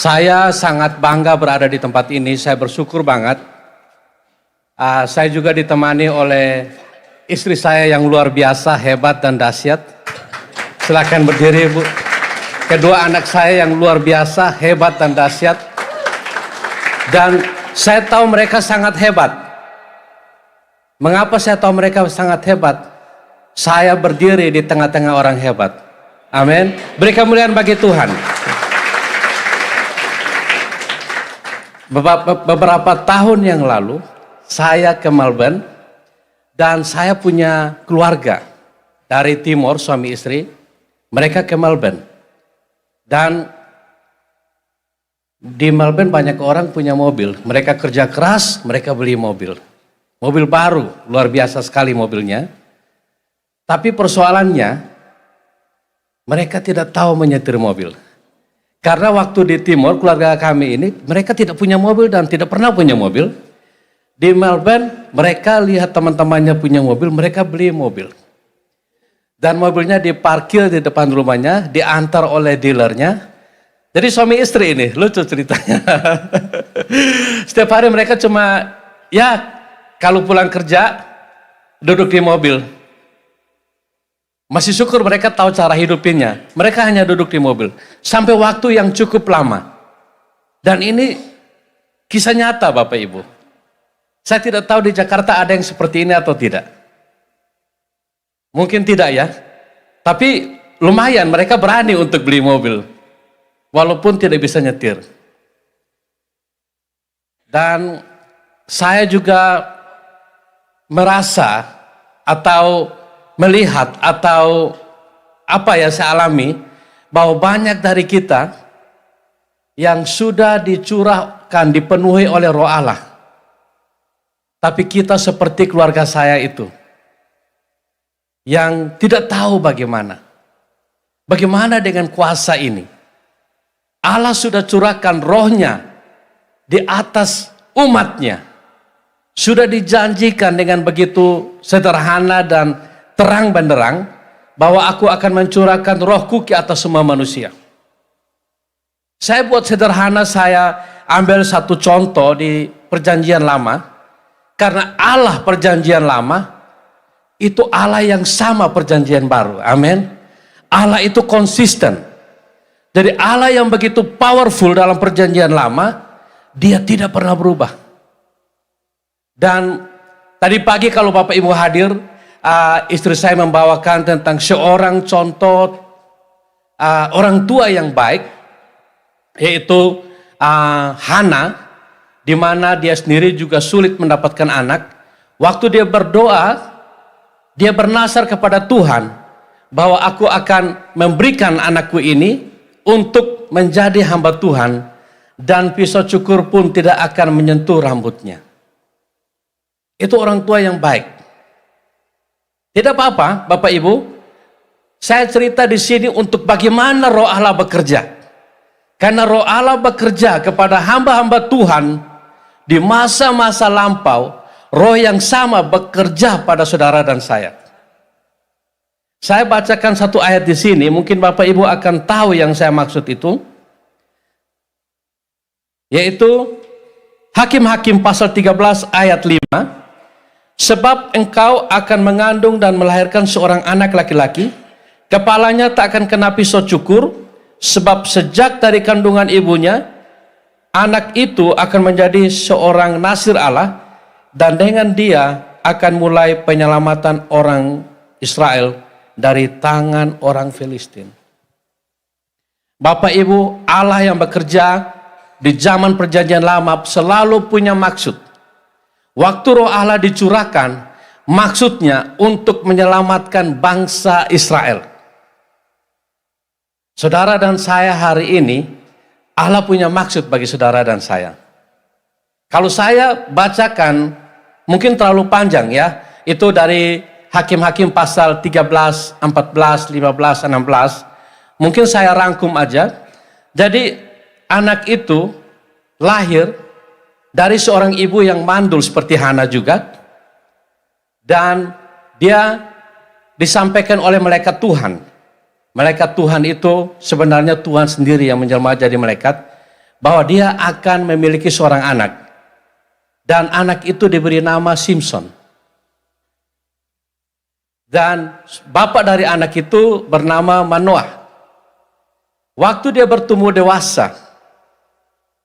Saya sangat bangga berada di tempat ini. Saya bersyukur banget. Saya juga ditemani oleh istri saya yang luar biasa, hebat dan dahsyat. Silakan berdiri, Bu. Kedua anak saya yang luar biasa, hebat dan dahsyat. Dan saya tahu mereka sangat hebat. Mengapa saya tahu mereka sangat hebat? Saya berdiri di tengah-tengah orang hebat. Amin. Beri kemuliaan bagi Tuhan. Beberapa tahun yang lalu, saya ke Melbourne dan saya punya keluarga dari Timor, suami istri. Mereka ke Melbourne. Dan di Melbourne banyak orang punya mobil. Mereka kerja keras, mereka beli mobil. Mobil baru, luar biasa sekali mobilnya. Tapi persoalannya, mereka tidak tahu menyetir mobil. Karena waktu di Timor, keluarga kami ini, mereka tidak punya mobil dan tidak pernah punya mobil. Di Melbourne, mereka lihat teman-temannya punya mobil, mereka beli mobil. Dan mobilnya diparkir di depan rumahnya, diantar oleh dealernya. Jadi suami istri ini, lucu ceritanya. Setiap hari mereka cuma, kalau pulang kerja, duduk di mobil. Masih syukur mereka tahu cara hidupinnya. Mereka hanya duduk di mobil. Sampai waktu yang cukup lama. Dan ini kisah nyata Bapak Ibu. Saya tidak tahu di Jakarta ada yang seperti ini atau tidak. Mungkin tidak ya. Tapi lumayan mereka berani untuk beli mobil. Walaupun tidak bisa nyetir. Dan saya juga merasa atau melihat atau saya alami bahwa banyak dari kita yang sudah dicurahkan, dipenuhi oleh Roh Allah. Tapi kita seperti keluarga saya itu yang tidak tahu bagaimana dengan kuasa ini. Allah sudah curahkan rohnya di atas umatnya. Sudah dijanjikan dengan begitu sederhana dan terang benderang bahwa aku akan mencurahkan rohku ke atas semua manusia. Saya buat sederhana, saya ambil satu contoh di perjanjian lama. Karena Allah perjanjian lama itu Allah yang sama perjanjian baru. Amin. Allah itu konsisten. Jadi Allah yang begitu powerful dalam perjanjian lama, dia tidak pernah berubah. Dan tadi pagi kalau Bapak Ibu hadir, istri saya membawakan tentang seorang contoh orang tua yang baik, yaitu Hana, di mana dia sendiri juga sulit mendapatkan anak. Waktu dia berdoa, dia bernasar kepada Tuhan bahwa aku akan memberikan anakku ini untuk menjadi hamba Tuhan, dan pisau cukur pun tidak akan menyentuh rambutnya. Itu orang tua yang baik. Tidak apa-apa, Bapak Ibu. Saya cerita di sini untuk bagaimana Roh Allah bekerja. Karena Roh Allah bekerja kepada hamba-hamba Tuhan di masa-masa lampau, Roh yang sama bekerja pada saudara dan saya. Saya bacakan satu ayat di sini, mungkin Bapak Ibu akan tahu yang saya maksud itu. Yaitu Hakim-Hakim pasal 13 ayat 5. Sebab engkau akan mengandung dan melahirkan seorang anak laki-laki, kepalanya tak akan kena pisau cukur, sebab sejak dari kandungan ibunya, anak itu akan menjadi seorang nasir Allah, dan dengan dia akan mulai penyelamatan orang Israel dari tangan orang Filistin. Bapak Ibu, Allah yang bekerja di zaman perjanjian lama selalu punya maksud. Waktu Roh Allah dicurahkan, maksudnya untuk menyelamatkan bangsa Israel. Saudara dan saya hari ini, Allah punya maksud bagi saudara dan saya. Kalau saya bacakan, mungkin terlalu panjang ya. Itu dari Hakim-Hakim pasal 13, 14, 15, 16. Mungkin saya rangkum aja. Jadi anak itu lahir dari seorang ibu yang mandul seperti Hana juga. Dan dia disampaikan oleh malaikat Tuhan. Malaikat Tuhan itu sebenarnya Tuhan sendiri yang menjelma jadi malaikat. bahwa dia akan memiliki seorang anak. Dan anak itu diberi nama Simpson. Dan bapak dari anak itu bernama Manoah. Waktu dia bertumbuh dewasa,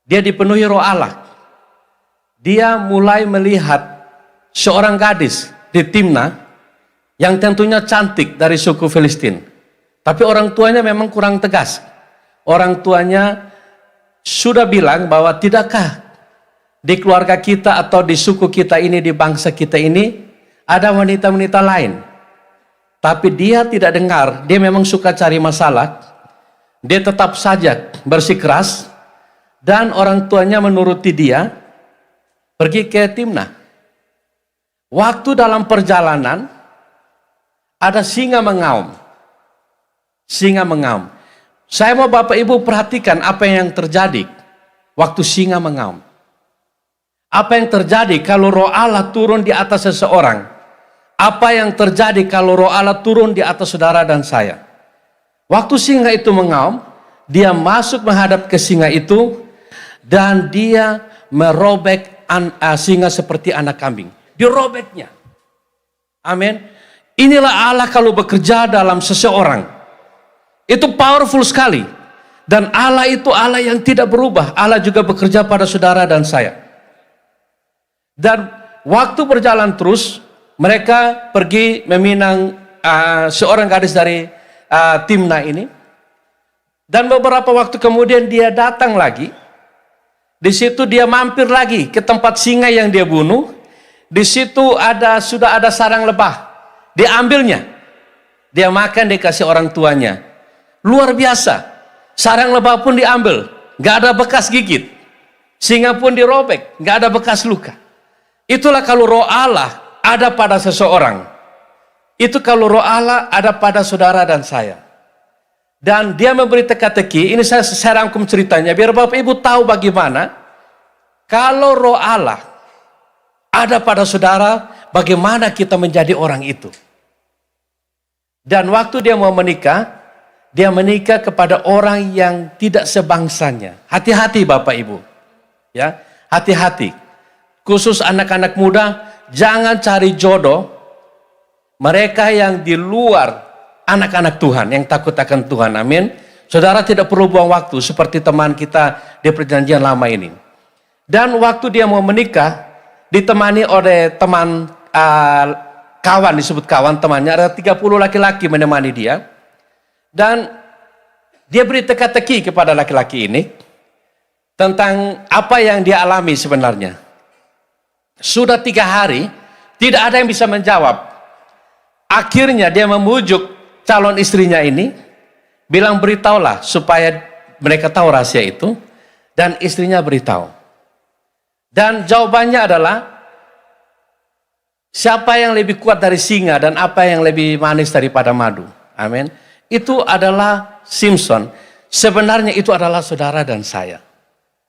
dia dipenuhi roh Allah. Dia mulai melihat seorang gadis di Timna yang tentunya cantik dari suku Filistin. Tapi orang tuanya memang kurang tegas. Orang tuanya sudah bilang bahwa tidakkah di keluarga kita atau di suku kita ini, di bangsa kita ini ada wanita-wanita lain. Tapi dia tidak dengar, dia memang suka cari masalah. Dia tetap saja bersikeras dan orang tuanya menuruti dia pergi ke Timna. Waktu dalam perjalanan ada singa mengaum. Singa mengaum. Saya mau Bapak Ibu perhatikan apa yang terjadi waktu singa mengaum. Apa yang terjadi kalau roh Allah turun di atas seseorang? Apa yang terjadi kalau roh Allah turun di atas saudara dan saya? Waktu singa itu mengaum, dia masuk menghadap ke singa itu dan dia merobek singa seperti anak kambing. Dirobeknya. Amin. Inilah Allah kalau bekerja dalam seseorang. Itu powerful sekali. Dan Allah itu Allah yang tidak berubah. Allah juga bekerja pada saudara dan saya. Dan waktu berjalan terus, mereka pergi meminang seorang gadis dari Timna ini. Dan beberapa waktu kemudian dia datang lagi. Di situ dia mampir lagi ke tempat singa yang dia bunuh. Di situ sudah ada sarang lebah. Diambilnya. Dia makan, dikasih orang tuanya. Luar biasa. Sarang lebah pun diambil. Gak ada bekas gigit. Singa pun dirobek. Gak ada bekas luka. Itulah kalau roh Allah ada pada seseorang. Itu kalau roh Allah ada pada saudara dan saya. Dan dia memberi teka-teki. Ini saya rangkum ceritanya. Biar Bapak Ibu tahu bagaimana. Kalau roh Allah ada pada saudara, bagaimana kita menjadi orang itu. Dan waktu dia mau menikah, dia menikah kepada orang yang tidak sebangsanya. Hati-hati Bapak Ibu. Ya, hati-hati. Khusus anak-anak muda, jangan cari jodoh mereka yang di luar anak-anak Tuhan, yang takut akan Tuhan. Amin. Saudara tidak perlu buang waktu seperti teman kita di perjanjian lama ini. Dan waktu dia mau menikah, ditemani oleh teman kawan, disebut kawan temannya, ada 30 laki-laki menemani dia. Dan dia beri teka-teki kepada laki-laki ini tentang apa yang dia alami sebenarnya. Sudah 3 hari, tidak ada yang bisa menjawab. Akhirnya dia memujuk calon istrinya ini, bilang beritahulah supaya mereka tahu rahasia itu. Dan istrinya beritahu. Dan jawabannya adalah, siapa yang lebih kuat dari singa dan apa yang lebih manis daripada madu. Amin. Itu adalah Simpson. Sebenarnya itu adalah saudara dan saya.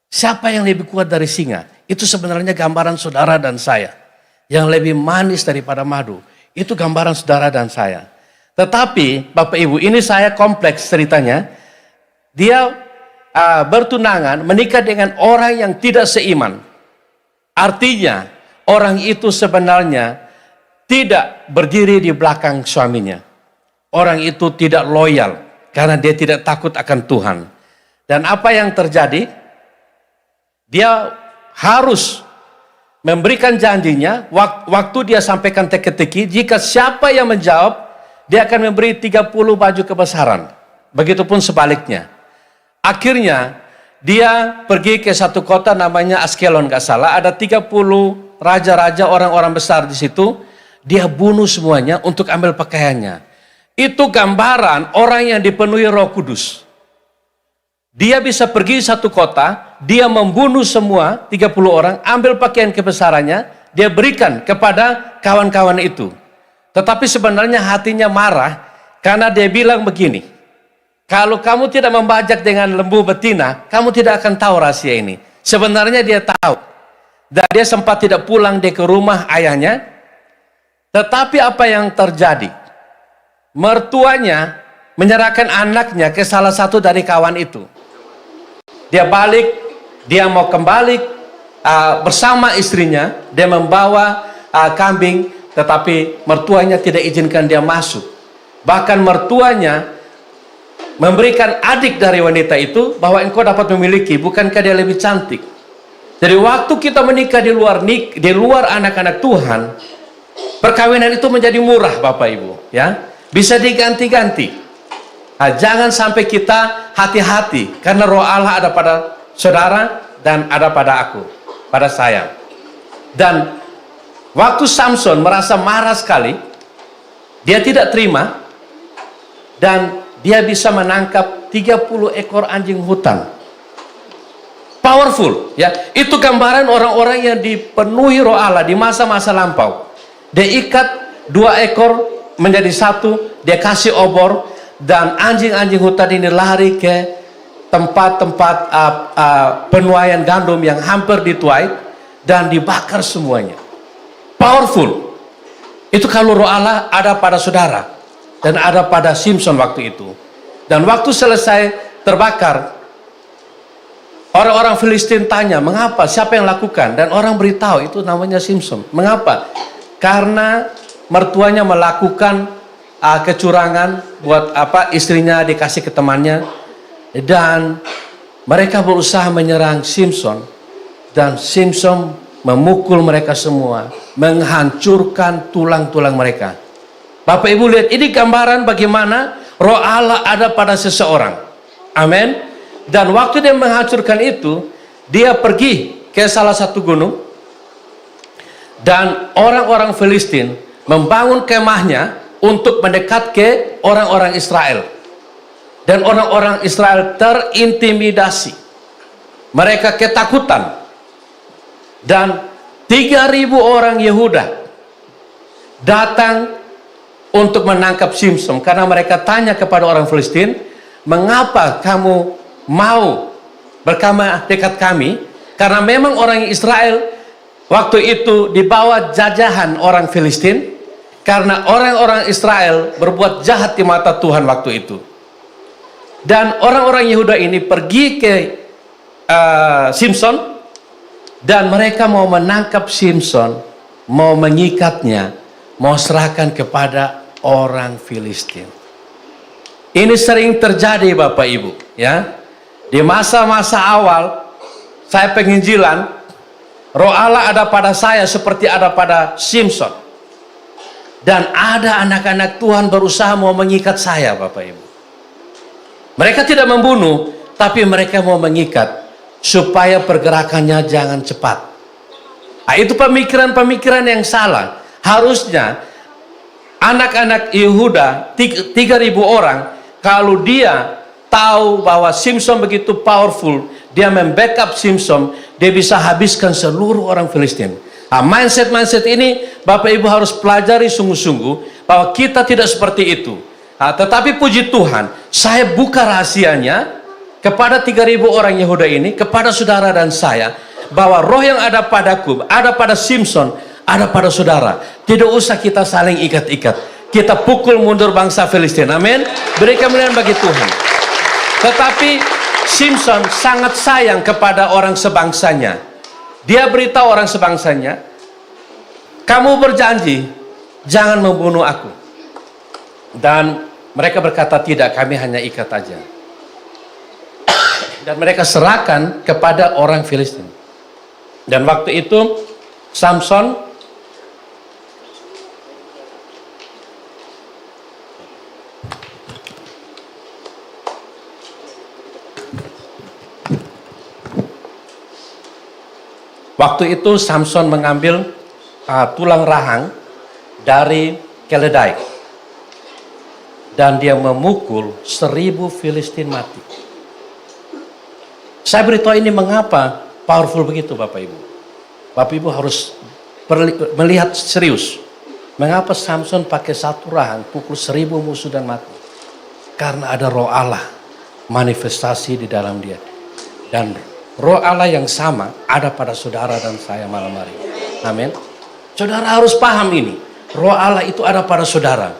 Siapa yang lebih kuat dari singa? Itu sebenarnya gambaran saudara dan saya. Yang lebih manis daripada madu. Itu gambaran saudara dan saya. Tetapi Bapak Ibu, ini saya kompleks ceritanya. Dia bertunangan, menikah dengan orang yang tidak seiman. Artinya orang itu sebenarnya tidak berdiri di belakang suaminya. Orang itu tidak loyal karena dia tidak takut akan Tuhan. Dan apa yang terjadi? Dia harus memberikan janjinya waktu dia sampaikan teka-teki, jika siapa yang menjawab, dia akan memberi 30 baju kebesaran. Begitupun sebaliknya. Akhirnya dia pergi ke satu kota namanya Askelon, gak salah. Ada 30 raja-raja, orang-orang besar di situ. Dia bunuh semuanya untuk ambil pakaiannya. Itu gambaran orang yang dipenuhi Roh Kudus. Dia bisa pergi satu kota, dia membunuh semua 30 orang, ambil pakaian kebesarannya, dia berikan kepada kawan-kawan itu. Tetapi sebenarnya hatinya marah karena dia bilang begini, kalau kamu tidak membajak dengan lembu betina, kamu tidak akan tahu rahasia ini. Sebenarnya dia tahu. Dan dia sempat tidak pulang dia ke rumah ayahnya. Tetapi apa yang terjadi? Mertuanya menyerahkan anaknya ke salah satu dari kawan itu. Dia balik dia mau kembali bersama istrinya, dia membawa kambing, tetapi mertuanya tidak izinkan dia masuk. Bahkan mertuanya memberikan adik dari wanita itu bahwa engkau dapat memiliki, bukankah dia lebih cantik? Jadi waktu kita menikah di luar anak-anak Tuhan, perkawinan itu menjadi murah, Bapak Ibu, ya. Bisa diganti-ganti. Nah, jangan sampai kita hati-hati, karena Roh Allah ada pada saudara dan ada pada aku, pada saya. Dan waktu Samson merasa marah sekali, dia tidak terima, dan dia bisa menangkap 30 ekor anjing hutan. Powerful, ya. Itu gambaran orang-orang yang dipenuhi Roh Allah di masa-masa lampau. Dia ikat 2 ekor menjadi 1, dia kasih obor, dan anjing-anjing hutan ini lari ke tempat-tempat penuaian gandum yang hampir dituai dan dibakar semuanya. Powerful. Itu kalau Roh Allah ada pada saudara dan ada pada Samson waktu itu. Dan waktu selesai terbakar, orang-orang Filistin tanya, mengapa? Siapa yang lakukan? Dan orang beritahu, itu namanya Samson. Mengapa? Karena mertuanya melakukan kecurangan, buat istrinya dikasih ke temannya, dan mereka berusaha menyerang Samson, dan Samson memukul mereka semua, menghancurkan tulang-tulang mereka. Bapak Ibu lihat, ini gambaran bagaimana Roh Allah ada pada seseorang. Amin. Dan waktu dia menghancurkan itu, dia pergi ke salah satu gunung, dan orang-orang Filistin membangun kemahnya untuk mendekat ke orang-orang Israel. Dan orang-orang Israel terintimidasi. Mereka ketakutan. Dan 3.000 orang Yehuda datang untuk menangkap Samson, karena mereka tanya kepada orang Filistin, mengapa kamu mau berkemah dekat kami? Karena memang orang Israel waktu itu di bawah jajahan orang Filistin, karena orang-orang Israel berbuat jahat di mata Tuhan waktu itu. Dan orang-orang Yehuda ini pergi ke Samson, dan mereka mau menangkap Samson, mau mengikatnya, mau serahkan kepada orang Filistin. Ini sering terjadi, Bapak Ibu, ya. Di masa-masa awal saya penginjilan, Roh Allah ada pada saya seperti ada pada Samson. Dan ada anak-anak Tuhan berusaha mau mengikat saya, Bapak Ibu. Mereka tidak membunuh, tapi mereka mau mengikat supaya pergerakannya jangan cepat. Nah, itu pemikiran-pemikiran yang salah. Harusnya anak-anak Yehuda 3.000 orang, kalau dia tahu bahwa Samson begitu powerful, dia membackup Samson, dia bisa habiskan seluruh orang Filistin. Nah, mindset ini Bapak Ibu harus pelajari sungguh-sungguh, bahwa kita tidak seperti itu. Nah, tetapi puji Tuhan, saya buka rahasianya kepada 3.000 orang Yehuda ini, kepada saudara dan saya, bahwa roh yang ada padaku, ada pada Samson, ada pada saudara. Tidak usah kita saling ikat-ikat. Kita pukul mundur bangsa Filistin. Amin. Beri kemuliaan bagi Tuhan. Tetapi Samson sangat sayang kepada orang sebangsanya. Dia beritahu orang sebangsanya, kamu berjanji jangan membunuh aku. Dan mereka berkata, tidak, kami hanya ikat aja. Dan mereka serahkan kepada orang Filistin. Dan waktu itu Samson mengambil tulang rahang dari keledai, dan dia memukul 1.000 Filistin mati. Saya beritahu ini mengapa powerful begitu, Bapak Ibu. Bapak Ibu harus melihat serius. Mengapa Samson pakai satu rahang pukul 1.000 musuh dan mati? Karena ada Roh Allah manifestasi di dalam dia. Dan Roh Allah yang sama ada pada saudara dan saya malam hari. Amin. Saudara harus paham ini. Roh Allah itu ada pada saudara.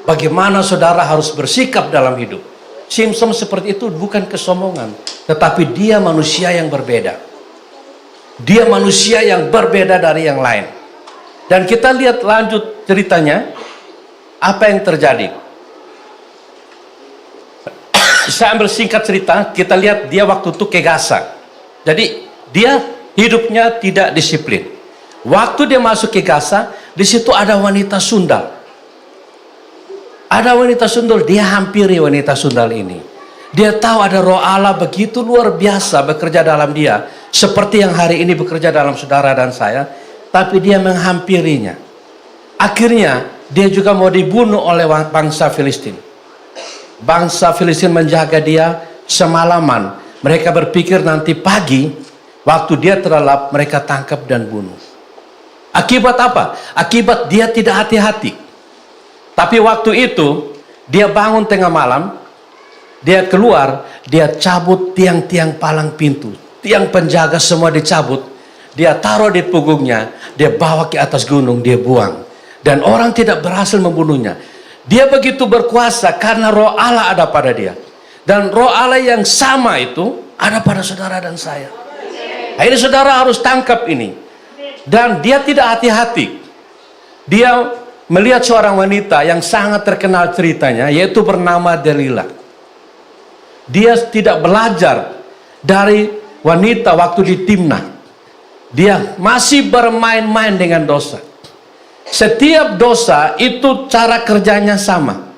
Bagaimana saudara harus bersikap dalam hidup. Samson seperti itu bukan kesombongan, tetapi dia manusia yang berbeda. Dia manusia yang berbeda dari yang lain. Dan kita lihat lanjut ceritanya, apa yang terjadi. Saya ambil singkat cerita, kita lihat dia waktu itu ke Gaza. Jadi dia hidupnya tidak disiplin. Waktu dia masuk ke Gaza, di situ ada wanita sundal. Ada wanita sundal, dia hampiri wanita sundal ini. Dia tahu ada roh Allah begitu luar biasa bekerja dalam dia. Seperti yang hari ini bekerja dalam saudara dan saya. Tapi dia menghampirinya. Akhirnya dia juga mau dibunuh oleh bangsa Filistin. Bangsa Filistin menjaga dia semalaman. Mereka berpikir nanti pagi, waktu dia terlelap, mereka tangkap dan bunuh. Akibat apa? Akibat dia tidak hati-hati. Tapi waktu itu, dia bangun tengah malam, dia keluar, dia cabut tiang-tiang palang pintu. Tiang penjaga semua dicabut. Dia taruh di punggungnya, dia bawa ke atas gunung, dia buang. Dan orang tidak berhasil membunuhnya. Dia begitu berkuasa karena roh Allah ada pada dia. Dan roh Allah yang sama itu ada pada saudara dan saya. Nah, ini saudara harus tangkap ini. Dan dia tidak hati-hati. Dia melihat seorang wanita yang sangat terkenal ceritanya, yaitu bernama Delilah. Dia tidak belajar dari wanita waktu di Timnah. Dia masih bermain-main dengan dosa. Setiap dosa itu cara kerjanya sama.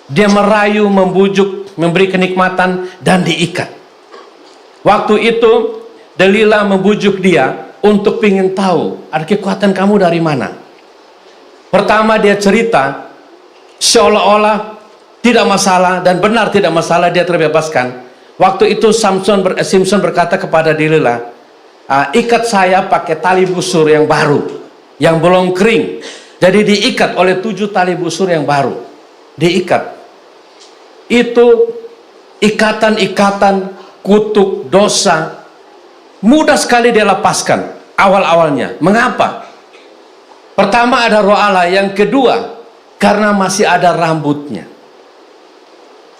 Dia merayu, membujuk, memberi kenikmatan, dan diikat. Waktu itu Delilah membujuk dia untuk ingin tahu ada kekuatan kamu dari mana. Pertama dia cerita seolah-olah tidak masalah, dan benar tidak masalah, dia terbebaskan. Waktu itu Simpson berkata kepada Delilah, ikat saya pakai tali busur yang baru, yang belum kering. Jadi diikat oleh 7 tali busur yang baru. Diikat. Itu ikatan-ikatan kutuk dosa. Mudah sekali dia lepaskan awal-awalnya. Mengapa? Pertama ada roh Allah. Yang kedua, karena masih ada rambutnya.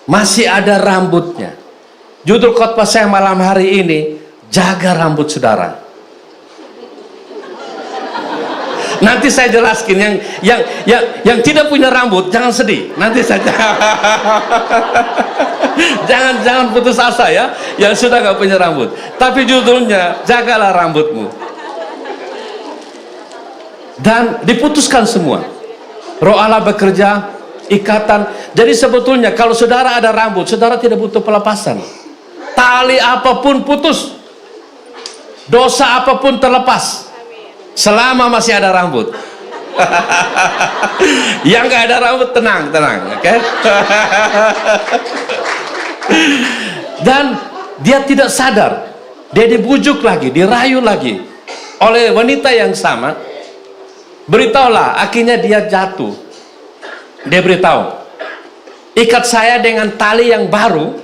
Masih ada rambutnya. Judul khotbah saya malam hari ini, jaga rambut saudara. Nanti saya jelaskan yang tidak punya rambut jangan sedih. Nanti saja. jangan putus asa ya. Yang sudah nggak punya rambut. Tapi judulnya jagalah rambutmu. Dan diputuskan semua. Roh Allah bekerja, ikatan. Jadi sebetulnya kalau saudara ada rambut, saudara tidak butuh pelepasan. Tali apapun putus. Dosa apapun terlepas. Selama masih ada rambut. Yang nggak ada rambut tenang, oke? Okay? Dan dia tidak sadar, dia dibujuk lagi, dirayu lagi oleh wanita yang sama. Beritahulah, akhirnya dia jatuh. Dia beritahu, ikat saya dengan tali yang baru,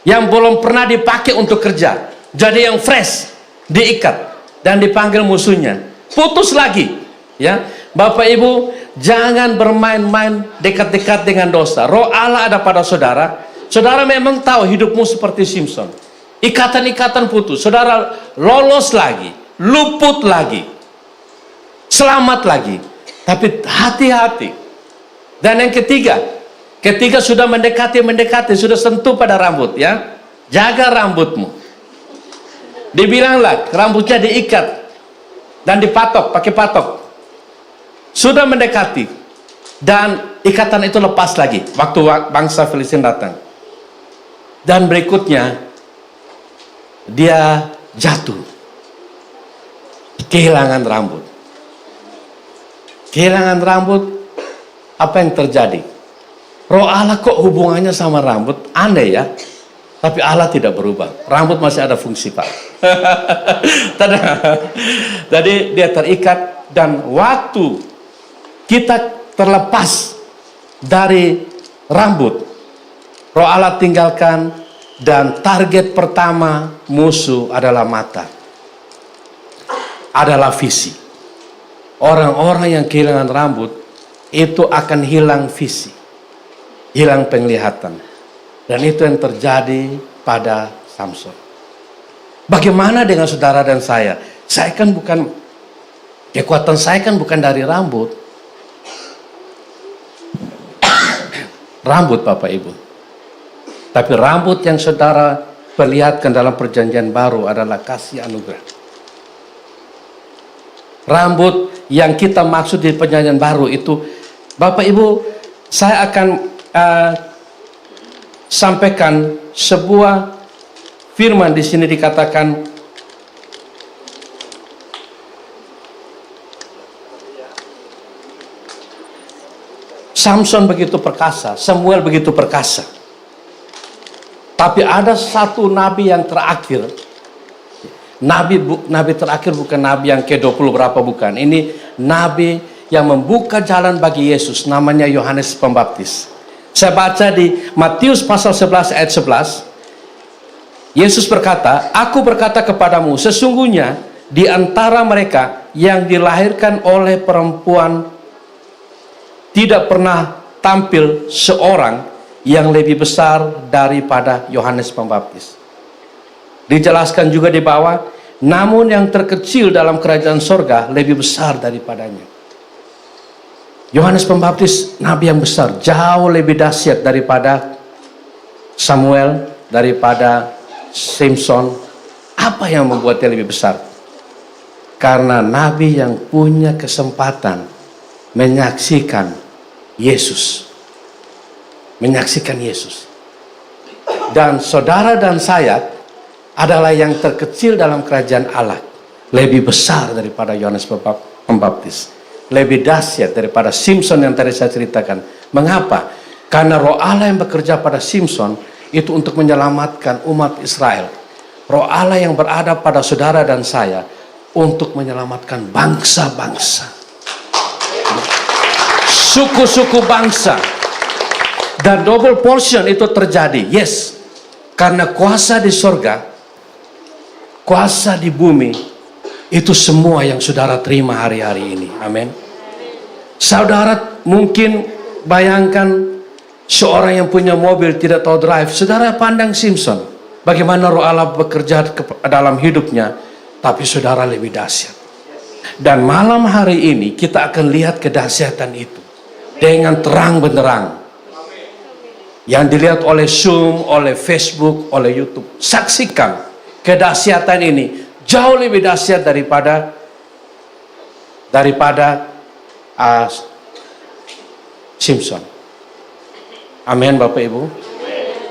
yang belum pernah dipakai untuk kerja. Jadi yang fresh, diikat dan dipanggil musuhnya. Putus lagi, ya. Bapak Ibu, jangan bermain-main dekat-dekat dengan dosa. Roh Allah ada pada saudara. Saudara memang tahu hidupmu seperti Simpson. Ikatan-ikatan putus. Saudara lolos lagi, luput lagi, selamat lagi. Tapi hati-hati. Dan yang ketiga sudah mendekati, sudah sentuh pada rambut, ya. Jaga rambutmu. Dibilanglah rambutnya diikat dan dipatok, pakai patok. Sudah mendekati dan ikatan itu lepas lagi waktu bangsa Filistin datang. Dan berikutnya dia jatuh, kehilangan rambut. Kehilangan rambut, apa yang terjadi? Roh Allah kok hubungannya sama rambut? Aneh ya. Tapi Allah tidak berubah. Rambut masih ada fungsi, Pak. Jadi dia terikat, dan waktu kita terlepas dari rambut, roh Allah tinggalkan, dan target pertama musuh adalah mata. Adalah visi. Orang-orang yang kehilangan rambut itu akan hilang visi, hilang penglihatan. Dan itu yang terjadi pada Samson. Bagaimana dengan saudara dan saya? Kekuatan saya kan bukan dari rambut. Rambut Bapak Ibu. Tapi rambut yang saudara perlihatkan dalam perjanjian baru adalah kasih anugerah. Rambut yang kita maksud di perjanjian baru itu, Bapak Ibu, saya akan sampaikan sebuah firman di sini dikatakan, Samson begitu perkasa, Samuel begitu perkasa. Tapi ada satu nabi yang terakhir. Nabi terakhir bukan nabi yang ke-20 berapa, bukan. Ini nabi yang membuka jalan bagi Yesus, namanya Yohanes Pembaptis. Saya baca di Matius pasal 11 ayat 11. Yesus berkata, "Aku berkata kepadamu, sesungguhnya di antara mereka yang dilahirkan oleh perempuan tidak pernah tampil seorang yang lebih besar daripada Yohanes Pembaptis." Dijelaskan juga di bawah, namun yang terkecil dalam kerajaan sorga lebih besar daripadanya. Yohanes Pembaptis nabi yang besar, jauh lebih dahsyat daripada Samuel, daripada Samson. Apa yang membuat dia lebih besar? Karena nabi yang punya kesempatan menyaksikan Yesus. Menyaksikan Yesus. Dan saudara dan saya adalah yang terkecil dalam kerajaan Allah. Lebih besar daripada Yohanes Pembaptis. Lebih dahsyat daripada Samson yang tadi saya ceritakan. Mengapa? Karena roh Allah yang bekerja pada Samson itu untuk menyelamatkan umat Israel. Roh Allah yang berada pada saudara dan saya untuk menyelamatkan bangsa-bangsa, suku-suku bangsa. Dan double portion itu terjadi. Yes. Karena kuasa di sorga, kuasa di bumi, itu semua yang saudara terima hari-hari ini. Amin. Saudara mungkin bayangkan seorang yang punya mobil tidak tahu drive. Saudara pandang Samson, bagaimana roh Allah bekerja dalam hidupnya. Tapi saudara lebih dahsyat. Dan malam hari ini kita akan lihat kedahsyatan itu dengan terang benderang, yang dilihat oleh Zoom, oleh Facebook, oleh YouTube. Saksikan kedahsyatan ini, jauh lebih dahsyat daripada Samson. Amin Bapak Ibu.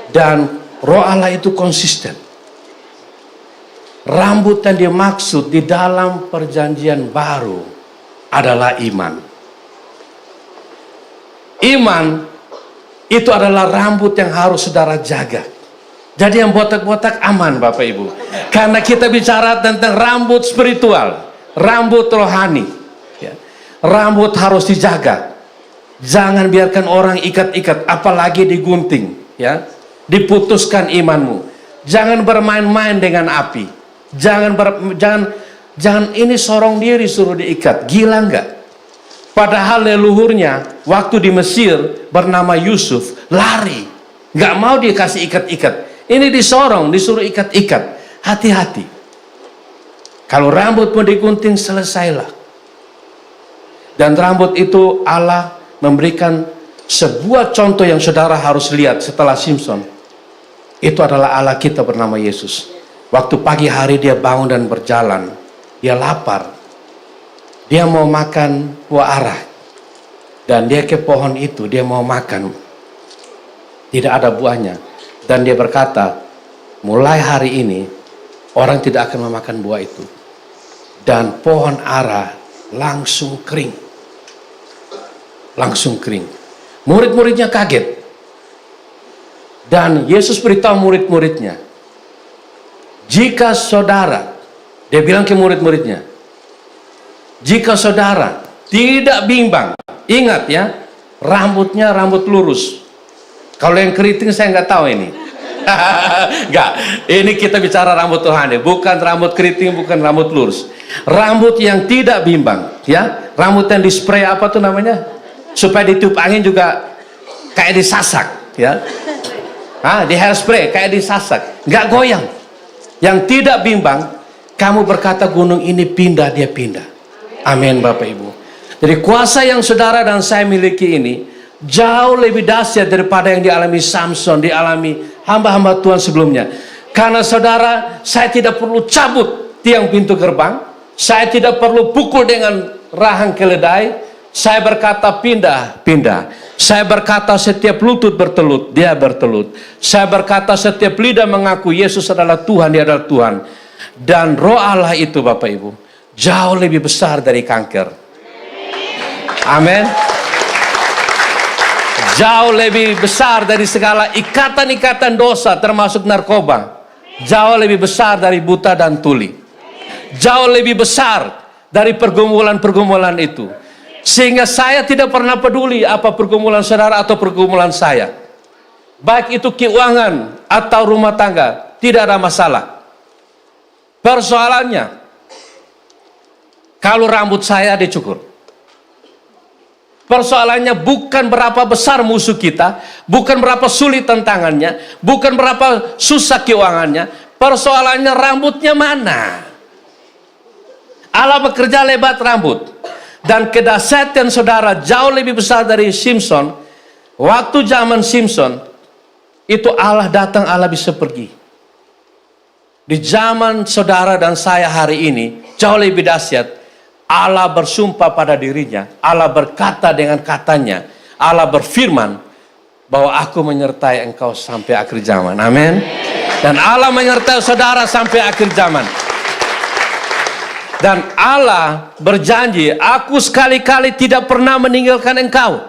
Dan roh Allah itu konsisten. Rambut yang dimaksud di dalam perjanjian baru adalah iman. Iman itu adalah rambut yang harus saudara jaga. Jadi yang botak-botak aman Bapak Ibu. Karena kita bicara tentang rambut spiritual, rambut rohani. Ya. Rambut harus dijaga. Jangan biarkan orang ikat-ikat, apalagi digunting. Ya. Diputuskan imanmu. Jangan bermain-main dengan api. Jangan ini sorong diri suruh diikat. Gila enggak? Padahal leluhurnya waktu di Mesir bernama Yusuf lari, nggak mau dikasih ikat-ikat. Ini disorong, disuruh ikat-ikat. Hati-hati. Kalau rambut mau digunting, selesailah. Dan rambut itu Allah memberikan sebuah contoh yang saudara harus lihat setelah Samson. Itu adalah Allah kita bernama Yesus. Waktu pagi hari dia bangun dan berjalan, dia lapar. Dia mau makan buah ara. Dan dia ke pohon itu, dia mau makan. Tidak ada buahnya. Dan dia berkata, mulai hari ini, orang tidak akan memakan buah itu. Dan pohon ara langsung kering. Langsung kering. Murid-muridnya kaget. Dan Yesus beritahu murid-muridnya, jika saudara, dia bilang ke murid-muridnya, jika saudara tidak bimbang, ingat ya, rambutnya rambut lurus. Kalau yang keriting saya nggak tahu ini. Nggak, ini kita bicara rambut Tuhan, bukan rambut keriting, bukan rambut lurus. Rambut yang tidak bimbang, ya, rambut yang dispray apa tuh namanya, supaya ditiup angin juga kayak disasak, ya. Di hairspray kayak disasak, nggak goyang. Yang tidak bimbang, Kamu berkata gunung ini pindah, dia pindah. Amin Bapak Ibu. Jadi kuasa yang saudara dan saya miliki ini jauh lebih dahsyat daripada yang dialami Samson, dialami hamba-hamba Tuhan sebelumnya. Karena saudara, saya tidak perlu cabut tiang pintu gerbang, saya tidak perlu pukul dengan rahang keledai. Saya berkata pindah, pindah. Saya berkata setiap lutut bertelut, dia bertelut. Saya berkata setiap lidah mengaku Yesus adalah Tuhan, dia adalah Tuhan. Dan roh Allah itu Bapak Ibu jauh lebih besar dari kanker. Amin. Jauh lebih besar dari segala ikatan-ikatan dosa termasuk narkoba. Jauh lebih besar dari buta dan tuli. Jauh lebih besar dari pergumulan-pergumulan itu. Sehingga saya tidak pernah peduli apa pergumulan saudara atau pergumulan saya. Baik itu keuangan atau rumah tangga, tidak ada masalah. Persoalannya, kalau rambut saya dicukur. Persoalannya bukan berapa besar musuh kita, bukan berapa sulit tantangannya, bukan berapa susah keuangannya. Persoalannya rambutnya mana. Allah bekerja lebat rambut. Dan kedahsyatan saudara jauh lebih besar dari Simpson. Waktu zaman Simpson, itu Allah datang, Allah bisa pergi. Di zaman saudara dan saya hari ini, jauh lebih dahsyat. Allah bersumpah pada dirinya, Allah berkata dengan katanya, Allah berfirman bahwa aku menyertai engkau sampai akhir zaman. Amin. Dan Allah menyertai saudara sampai akhir zaman. Dan Allah berjanji, aku sekali-kali tidak pernah meninggalkan engkau.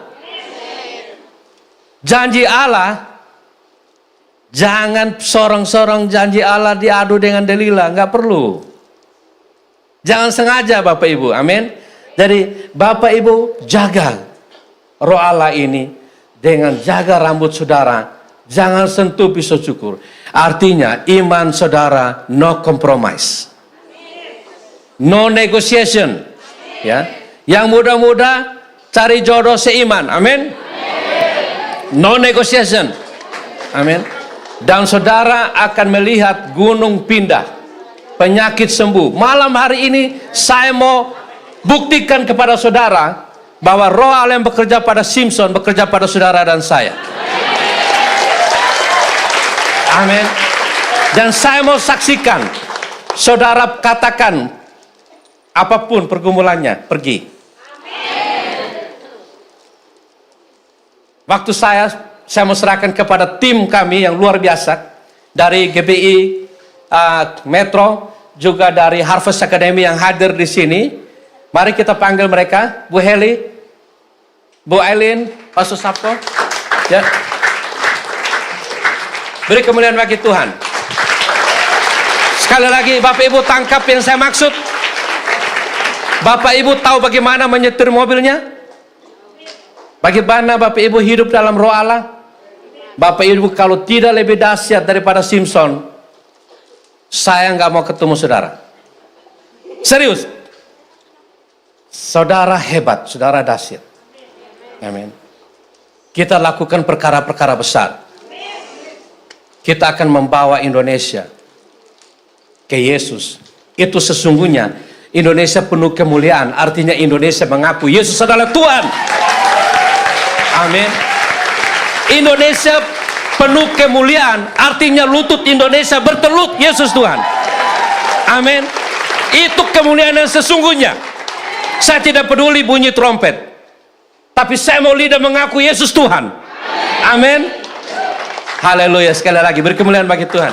Janji Allah, jangan sorong-sorong janji Allah diadu dengan Delila, nggak perlu. Jangan sengaja Bapak Ibu, amin. Jadi Bapak Ibu jaga roh Allah ini dengan jaga rambut saudara, jangan sentuh pisau cukur. Artinya iman saudara no compromise, no negotiation. Ya, yang muda-muda cari jodoh seiman, amin. No negotiation, amin. Dan saudara akan melihat gunung pindah, penyakit sembuh. Malam hari ini saya mau buktikan kepada saudara bahwa roh Allah yang bekerja pada Simpson bekerja pada saudara dan saya. Amin. Dan saya mau saksikan, saudara katakan apapun pergumulannya, pergi. Waktu saya mau serahkan kepada tim kami yang luar biasa dari GBI Metro, juga dari Harvest Academy yang hadir di sini. Mari kita panggil mereka, Bu Heli, Bu Aileen, Pastor Sabto. Ya. Beri kemuliaan bagi Tuhan. Sekali lagi Bapak Ibu tangkap yang saya maksud. Bapak Ibu tahu bagaimana menyetir mobilnya? Bagaimana Bapak Ibu hidup dalam roh Allah? Bapak Ibu kalau tidak lebih dahsyat daripada Simpson, saya nggak mau ketemu saudara. Serius. Saudara hebat, saudara dahsyat. Amin. Kita lakukan perkara-perkara besar. Kita akan membawa Indonesia ke Yesus. Itu sesungguhnya Indonesia penuh kemuliaan. Artinya Indonesia mengaku Yesus adalah Tuhan. Amin. Indonesia penuh kemuliaan, artinya lutut Indonesia bertelut Yesus Tuhan. Amin. Itu kemuliaan yang sesungguhnya. Saya tidak peduli bunyi trompet, tapi saya mau lidah mengaku Yesus Tuhan. Amin. Haleluya. Sekali lagi beri kemuliaan bagi Tuhan.